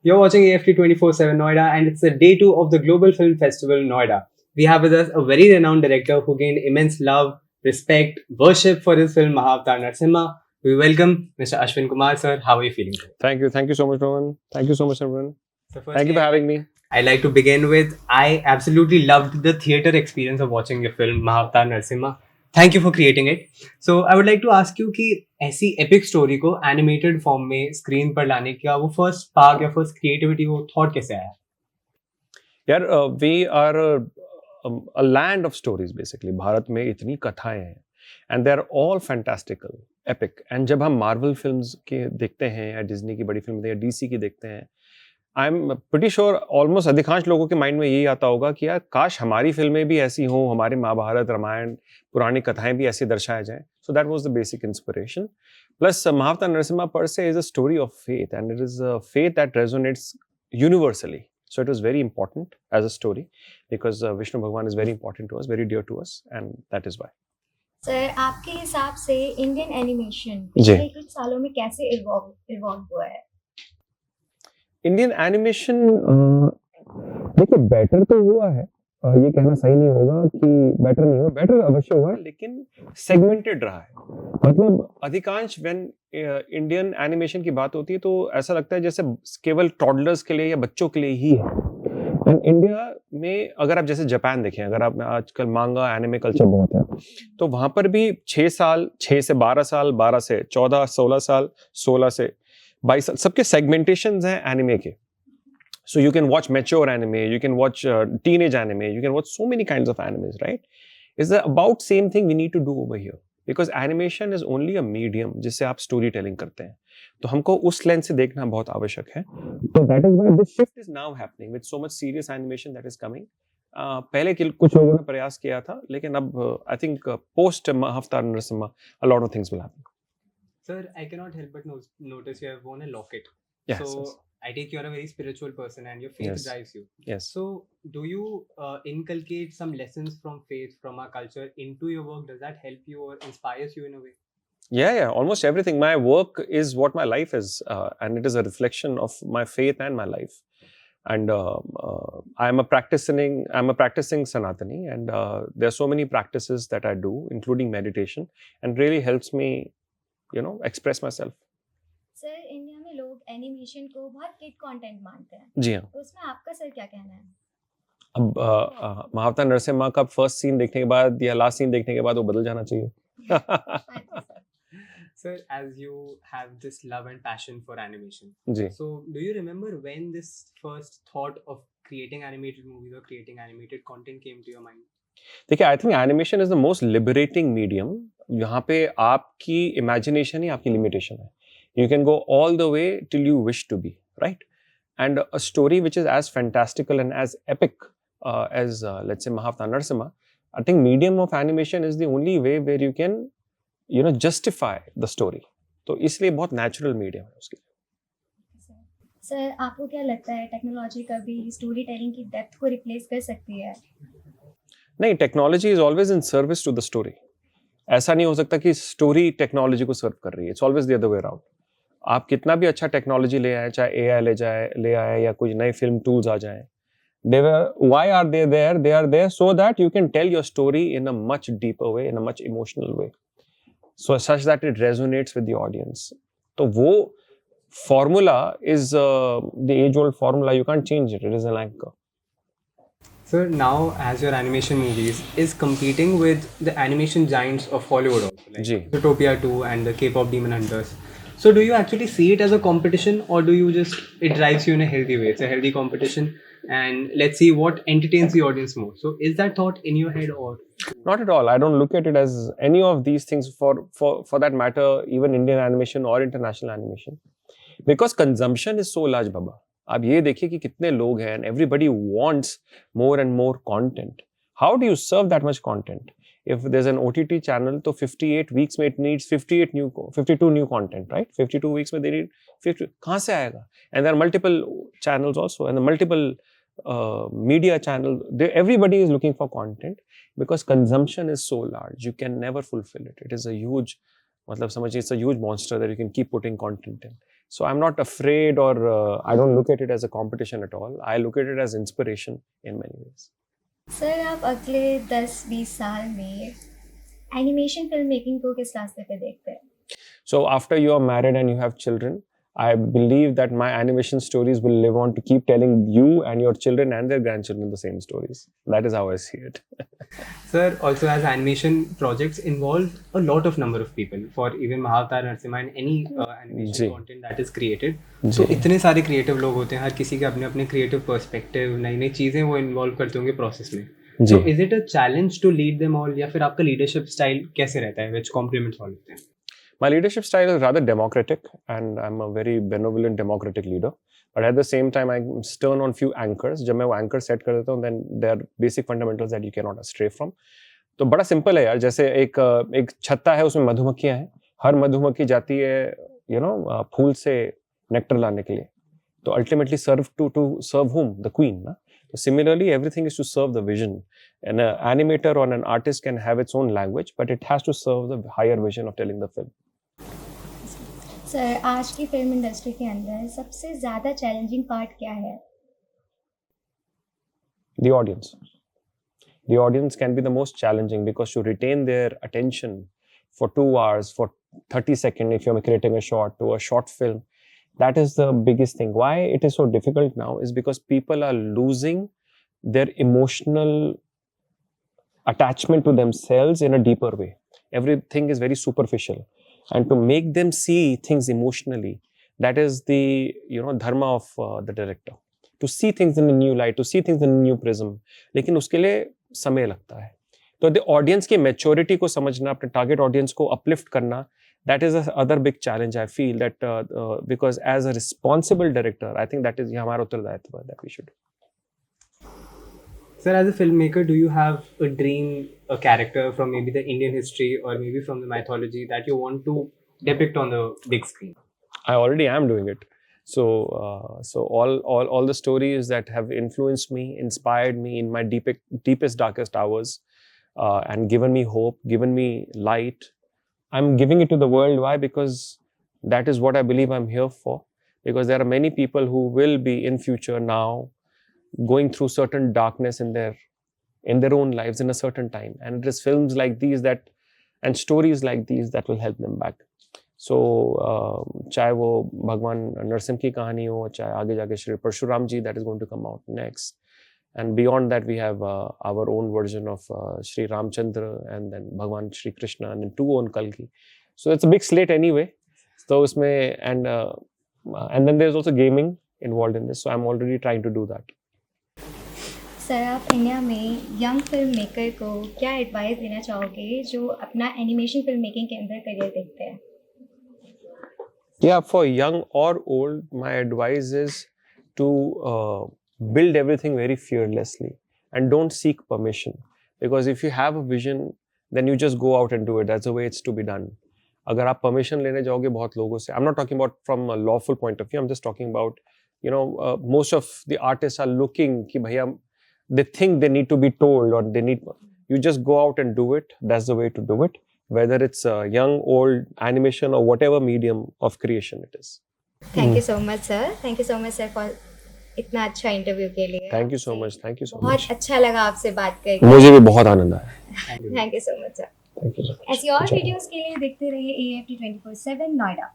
You're watching AFT 24/7 Noida, and it's the day two of the Global Film Festival Noida. We have with us a very renowned director who gained immense love, respect, worship for his film Mahavatar Narsimha. We welcome Mr. Ashwin Kumar, sir. How are you feeling today? Thank you so much, Roman. Thank you so much, everyone. So, Thank you for having me. I'd like to begin with I absolutely loved the theater experience of watching your film Mahavatar Narsimha. Thank you for creating it. So I would like to ask you कि ऐसी epic story को animated form में screen पर लाने का वो first spark या first creativity वो thought कैसे आया? यार we are a land of stories basically. Bharat में इतनी कथाएं हैं and they are all fantastical, epic. And जब हम Marvel films के देखते हैं या Disney की बड़ी फिल्म या DC की देखते हैं, I'm pretty sure almost अधिकांश लोगों के माइंड में यही आता होगा कि यार काश हमारी फिल्में भी ऐसी हों, हमारे महाभारत, रामायण, पुरानी कथाएं भी ऐसी दर्शाया जाएं. So that was the basic inspiration. Plus, Mahavatar Narasimha per se is a story of faith, and it is a faith that resonates universally. So it was very important as a story because Vishnu Bhagwan is very important to us, very dear to us, and that is why. Sir आपके हिसाब से Indian animation जी. पिछले कुछ सालों में कैसे evolve हुआ है? इंडियन एनिमेशन देखिए बेटर तो हुआ है, ये कहना सही नहीं होगा कि बेटर नहीं हुआ, बेटर अवश्य हुआ है, लेकिन सेगमेंटेड रहा है. मतलब अधिकांश व्हेन इंडियन एनिमेशन की बात होती है तो ऐसा लगता है जैसे केवल टॉडलर्स के लिए या बच्चों के लिए ही है. एंड इंडिया में अगर आप जैसे जापान देखें, अगर आप आजकल मांगा एनिमे कल्चर बहुत है, तो वहां पर भी 6 साल, 6 से 12 साल, 12 से 14, 16 साल, 16 से 22 साल, सबके सेगमेंटेशंस हैं एनिमे के. So you can watch mature anime, you can watch teenage anime, you can watch so many kinds of animes, right? It's the about same thing we need to do over here because animation is only a medium जिससे आप story telling करते हैं. तो हमको उस lens से देखना बहुत आवश्यक है. So that is why this shift is now happening with so much serious animation that is coming. पहले कुछ लोगों ने प्रयास किया था, लेकिन अब I think post Mahavatar Narasimha a lot of things will happen. Sir, I cannot help but notice you have worn a locket. Yes, So yes. I take you're a very spiritual person and your faith Yes. drives you. Yes. So do you inculcate some lessons from faith, from our culture into your work? Does that help you or inspires you in a way? Yeah, almost everything. My work is what my life is, and it is a reflection of my faith and my life. And I'm a practicing Sanatani, and there are so many practices that I do, including meditation, and really helps me, express myself. Sir India में लोग animation को बहुत kid content मानते हैं, जी हाँ. तो उसमें आपका सर क्या कहना है? अब महावतार नरसिम्हा का फर्स्ट सीन देखने के बाद या लास्ट सीन देखने के बाद वो बदल जाना चाहिए. Sir, as you have this love and passion for animation, ji. so do you remember when this first thought of creating animated movies or creating animated content came to your mind? देखिए, I think animation is the most liberating medium. यहाँ पे आपकी imagination ही आपकी limitation है. You can go all the way till you wish to be, right? And a story which is as fantastical and as epic as let's say Mahavatar Narasimha, I think medium of animation is the only way where you can justify the story. तो इसलिए बहुत natural medium है उसके. Sir आपको क्या लगता है technology कभी स्टोरी टेलिंग की डेप्थ को रिप्लेस कर सकती है? नहीं, technology is always in service to the story. ऐसा नहीं हो सकता कि स्टोरी टेक्नोलॉजी को सर्व कर रही है. It's always the other way around. आप कितना भी अच्छा टेक्नोलॉजी ले आए, चाहे एआई ले आए या कुछ नए फिल्म टूल्स आ जाएं, why are they there? They are there so that you can tell your story in a much deeper way, in a much emotional way, so such that it resonates with the audience. तो वो formula is the age-old formula. You can't change it. It is an anchor. Sir, now as your animation movies is competing with the animation giants of Hollywood also, like ji. Zootopia 2 and the K-pop Demon Hunters. So do you actually see it as a competition, or do you just it drives you in a healthy way? It's a healthy competition, and let's see what entertains the audience more. So is that thought in your head, or Not at all. I don't look at it as any of these things for that matter, even Indian animation or international animation, because consumption is so large, Baba. आप ये देखिए कि कितने लोग हैं and everybody wants more and more content. How do you serve that much content? If there's an OTT channel, तो 58 weeks में it needs 52 new content, right? 52 weeks में they need 50. कहाँ से आएगा? And there are multiple channels also, and the multiple media channel. Everybody is looking for content because consumption is so large. You can never fulfill it. It is a huge, मतलब समझिए, it's a huge monster that you can keep putting content in. So I'm not afraid, or I don't look at it as a competition at all. I look at it as inspiration in many ways. Sir आप अगले 10-20 साल में animation film making को किस रास्ते पे देखते हैं? So after you are married and you have children, I believe that my animation stories will live on to keep telling you and your children and their grandchildren the same stories. That is how I see it. Sir, also as animation projects involve a lot of number of people for even Mahavatar Narsimha and any animation ji. content that is created. जी. तो इतने सारे creative लोग होते हैं, हर किसी के अपने अपने क्रिएटिव पर्सपेक्टिव, नई नई चीज़ें वो इन्वॉल्व करते होंगे प्रोसेस में. जी. So is it a challenge to lead them all, या फिर आपका लीडरशिप स्टाइल कैसे रहता है, which complements all of them? My leadership style is rather democratic, and I'm a very benevolent democratic leader. But at the same time, I'm stern on few anchors. जब मैं वो anchor set कर देता हूँ, then there are basic fundamentals that you cannot stray from. तो बड़ा simple है यार, जैसे एक छत्ता है, उसमें मधुमक्खियाँ हैं. हर मधुमक्खी जाती है, फूल से नेक्टर लाने के लिए. तो ultimately to serve whom? The queen, ना? So similarly, everything is to serve the vision. An animator or an artist can have its own language, but it has to serve the higher vision of telling the film. Sir आज की film industry के अंदर सबसे ज़्यादा challenging part क्या है? The audience. The audience can be the most challenging, because to retain their attention for 2 hours, for 30 seconds, if you're creating a short, to a short film, that is the biggest thing. Why it is so difficult now is because people are losing their emotional attachment to themselves in a deeper way. Everything is very superficial. And to make them see things emotionally, that is the dharma of the director. To see things in a new light, to see things in a new prism. लेकिन उसके लिए समय लगता है. तो the audience की maturity को समझना, अपने target audience को uplift करना, that is the other big challenge I feel, that because as a responsible director, I think that is हमारा उत्तरदायित्व that we should do. Sir, as a filmmaker, do you have a dream, a character from maybe the Indian history or maybe from the mythology that you want to depict on the big screen? I already am doing it. So all the stories that have influenced me, inspired me in my deepest, darkest hours, and given me hope, given me light, I'm giving it to the world. Why? Because that is what I believe I'm here for. Because there are many people who will be in future now going through certain darkness in their own lives in a certain time, and it is films like these and stories like these that will help them back. So चाहे वो भगवान नरसिम्हा की कहानी हो, चाहे आगे जाके श्री परशुराम जी that is going to come out next, and beyond that we have our own version of Shri Ramchandra, and then Bhagwan Shri Krishna, and then 2 on Kalki. So it's a big slate anyway. So उसमें and then there's also gaming involved in this, so I'm already trying to do that. Sir आप India में young film maker को क्या advice देना चाहोगे जो अपना animation film making के अंदर करियर देखते हैं? Yeah, for young or old, my advice is to build everything very fearlessly and don't seek permission. Because if you have a vision, then you just go out and do it. That's the way it's to be done. अगर आप permission लेने जाओगे बहुत लोगों से, I'm not talking about from a lawful point of view, I'm just talking about, most of the artists are looking कि भैया, they think they need to be told, or you just go out and do it. That's the way to do it. Whether it's young, old, animation, or whatever medium of creation it is. Thank you so much, sir. Thank you so much, sir, for इतना अच्छा interview के लिए. Thank you so much. Thank you so much. बहुत अच्छा लगा आपसे बात करके. मुझे भी बहुत आनंद आया. Thank you so much, sir. Thank you so much. ऐसी और वीडियोस के लिए देखते रहिए AFT 24/7 नोएडा.